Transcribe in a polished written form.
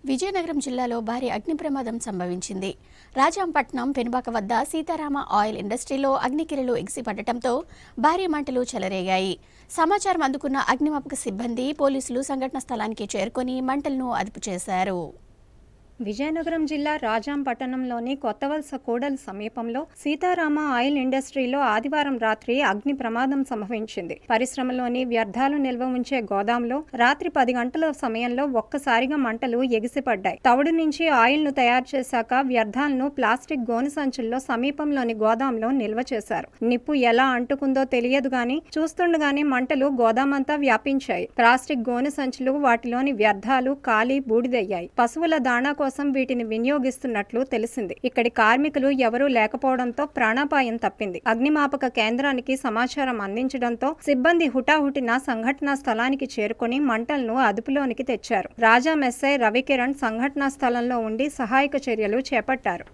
విజయనగరం జిల్లాలో భారీ అగ్ని ప్రమాదం సంభవించింది. రాజాంపట్నం పెనుబాక వద్ద సీతారామ ఆయిల్ ఇండస్ట్రీలో అగ్నికిరలు ఎగిసిపడటంతో భారీ మంటలు చెలరేగాయి. సమాచారం అందుకున్న అగ్నిమాపక సిబ్బంది, పోలీసులు సంఘటన స్థలానికి చేరుకొని మంటలను అదుపు చేశారు. విజయనగరం జిల్లా రాజాంపట్టణంలోని కొత్తవలస కూడలి సమీపంలో సీతారామ ఆయిల్ ఇండస్ట్రీలో ఆదివారం రాత్రి అగ్ని ప్రమాదం సంభవించింది. పరిశ్రమలోని వ్యర్థాలు నిల్వ ఉంచే గోదాంలో రాత్రి 10 గంటల సమయంలో ఒక్కసారిగా మంటలు ఎగిసిపడ్డాయి. తవుడు నుంచి ఆయిల్ ను తయారు చేశాక వ్యర్థాలను ప్లాస్టిక్ గోనె సంచుల్లో సమీపంలోని గోదాంలో నిల్వ చేశారు. నిప్పు ఎలా అంటుకుందో తెలియదు గాని చూస్తుండగానే మంటలు గోదామంతా వ్యాపించాయి. ప్లాస్టిక్ గోనె సంచులు, వాటిలోని వ్యర్థాలు కాలి బూడిదయ్యాయి. పశువుల దాణా కోసం వీటిని వినియోగిస్తున్నట్లు తెలిసింది. ఇక్కడి కార్మికులు ఎవరూ లేకపోవడంతో ప్రాణాపాయం తప్పింది. అగ్నిమాపక కేంద్రానికి సమాచారం అందించడంతో సిబ్బంది హుటాహుటిన సంఘటనా స్థలానికి చేరుకుని మంటలను అదుపులోనికి తెచ్చారు. రాజాం ఎస్ఐ రవికిరణ్ సంఘటనా స్థలంలో ఉండి సహాయక చర్యలు చేపట్టారు.